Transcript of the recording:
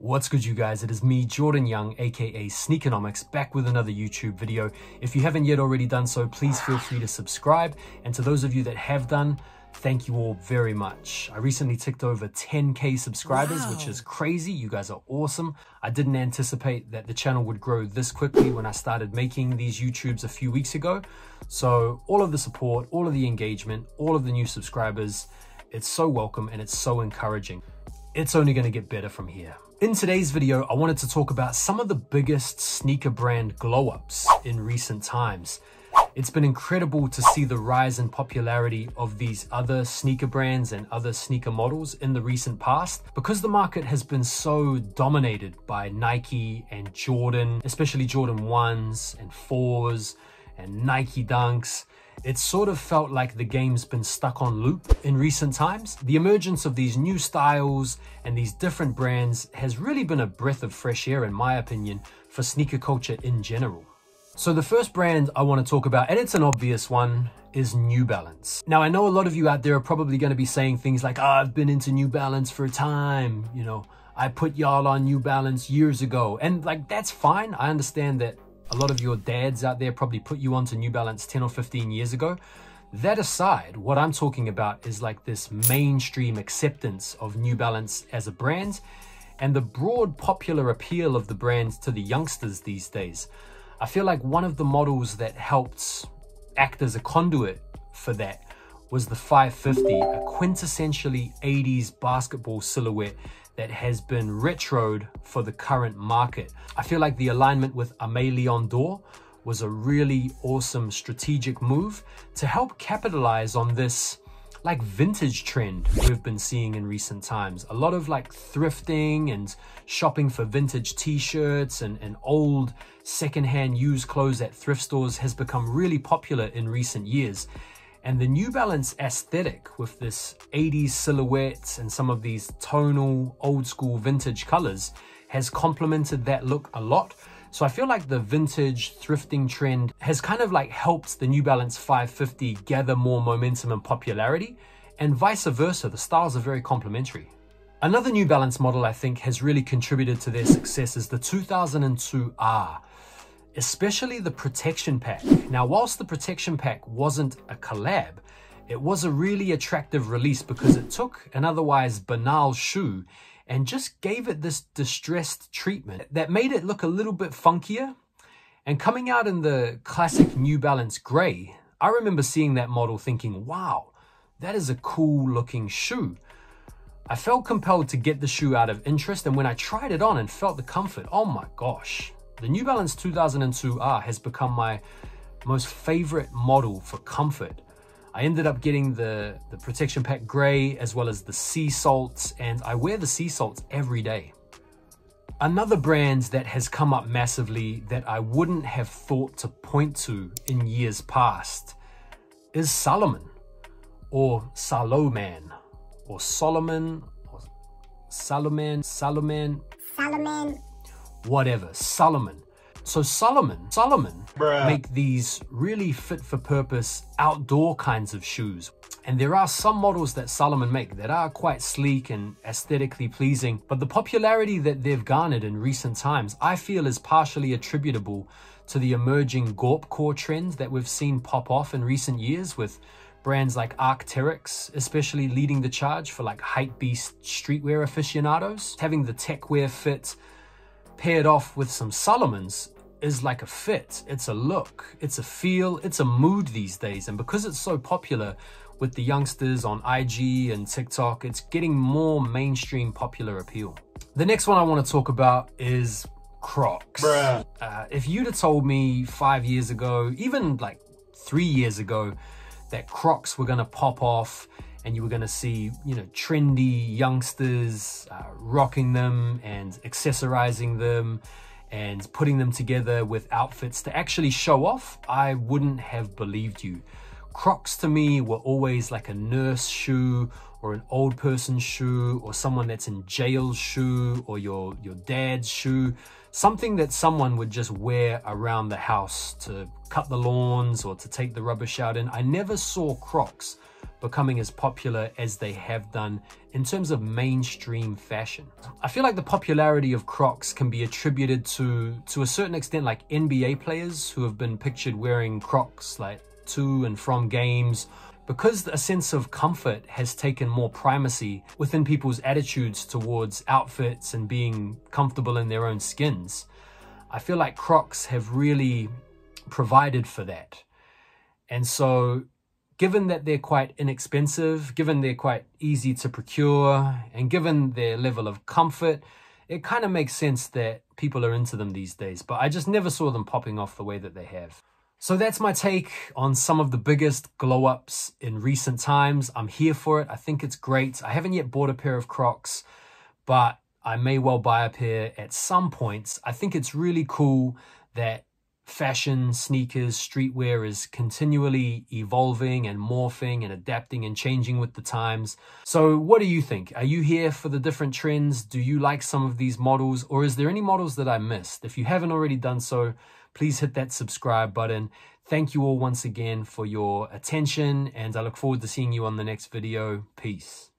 What's good, you guys? It is me, Jordan Young, aka Sneakonomics, back with another YouTube video. If you haven't yet already done so, please feel free to subscribe. And to those of you that have done, thank you all very much. I recently ticked over 10K subscribers, which is crazy. You guys are awesome. I didn't anticipate that the channel would grow this quickly when I started making these YouTubes a few weeks ago. So all of the support, all of the engagement, all of the new subscribers, it's so welcome and it's so encouraging. It's only going to get better from here. In today's video, I wanted to talk about some of the biggest sneaker brand glow-ups in recent times. It's been incredible to see the rise in popularity of these other sneaker brands and other sneaker models in the recent past, because the market has been so dominated by Nike and Jordan, especially Jordan 1s and 4s and Nike Dunks. It's sort of felt like the game's been stuck on loop in recent times. The emergence of these new styles and these different brands has really been a breath of fresh air, in my opinion, for sneaker culture in general. So the first brand I want to talk about, and it's an obvious one, is New Balance. Now, I know a lot of you out there are probably going to be saying things like, I've been into New Balance for a time. You know, I put y'all on New Balance years ago. And like, that's fine. I understand that a lot of your dads out there probably put you onto New Balance 10 or 15 years ago. That aside, what I'm talking about is like this mainstream acceptance of New Balance as a brand and the broad popular appeal of the brand to the youngsters these days. I feel like one of the models that helped act as a conduit for that was the 550, a quintessentially 80s basketball silhouette that has been retroed for the current market. I feel like the alignment with Aimé Leon Dore was a really awesome strategic move to help capitalize on this like vintage trend we've been seeing in recent times. A lot of like thrifting and shopping for vintage t-shirts and old secondhand used clothes at thrift stores has become really popular in recent years. And the New Balance aesthetic with this 80s silhouettes and some of these tonal, old school vintage colors has complemented that look a lot. So I feel like the vintage thrifting trend has kind of like helped the New Balance 550 gather more momentum and popularity, and vice versa. The styles are very complementary. Another New Balance model I think has really contributed to their success is the 2002 R. Especially the protection pack. Now, whilst the protection pack wasn't a collab, it was a really attractive release because it took an otherwise banal shoe and just gave it this distressed treatment that made it look a little bit funkier. And coming out in the classic New Balance gray, I remember seeing that model thinking, wow, that is a cool looking shoe. I felt compelled to get the shoe out of interest, and when I tried it on and felt the comfort, oh my gosh. The New Balance 2002 R has become my most favorite model for comfort. I ended up getting the protection pack gray as well as the sea salts, and I wear the sea salts every day. Another brand that has come up massively that I wouldn't have thought to point to in years past is Salomon, or Salomon, or Solomon, or Salomon, whatever, Salomon. So Salomon make these really fit for purpose outdoor kinds of shoes. And there are some models that Salomon make that are quite sleek and aesthetically pleasing, but the popularity that they've garnered in recent times, I feel, is partially attributable to the emerging Gorpcore trend that we've seen pop off in recent years, with brands like Arc'teryx especially leading the charge for like hypebeast streetwear aficionados. Having the techwear fit paired off with some Salomons is like a fit. It's a look, it's a feel, it's a mood these days. And because it's so popular with the youngsters on IG and TikTok, it's getting more mainstream popular appeal. The next one I want to talk about is Crocs. If you'd have told me 5 years ago, even like 3 years ago, that Crocs were going to pop off and you were going to see, you know, trendy youngsters rocking them and accessorizing them and putting them together with outfits to actually show off, I wouldn't have believed you. Crocs to me were always like a nurse shoe or an old person shoe or someone that's in jail shoe or your dad's shoe. Something that someone would just wear around the house to cut the lawns or to take the rubbish out in. I never saw Crocs becoming as popular as they have done in terms of mainstream fashion. I feel like the popularity of Crocs can be attributed to a certain extent, like NBA players who have been pictured wearing Crocs like to and from games, because a sense of comfort has taken more primacy within people's attitudes towards outfits and being comfortable in their own skins. I feel like Crocs have really provided for that. And so given that they're quite inexpensive, given they're quite easy to procure, and given their level of comfort, it kind of makes sense that people are into them these days. But I just never saw them popping off the way that they have. So that's my take on some of the biggest glow-ups in recent times. I'm here for it. I think it's great. I haven't yet bought a pair of Crocs, but I may well buy a pair at some points. I think it's really cool that fashion, sneakers, streetwear is continually evolving and morphing and adapting and changing with the times. So what do you think? Are you here for the different trends? Do you like some of these models, or is there any models that I missed? If you haven't already done so, please hit that subscribe button. Thank you all once again for your attention, and I look forward to seeing you on the next video. Peace.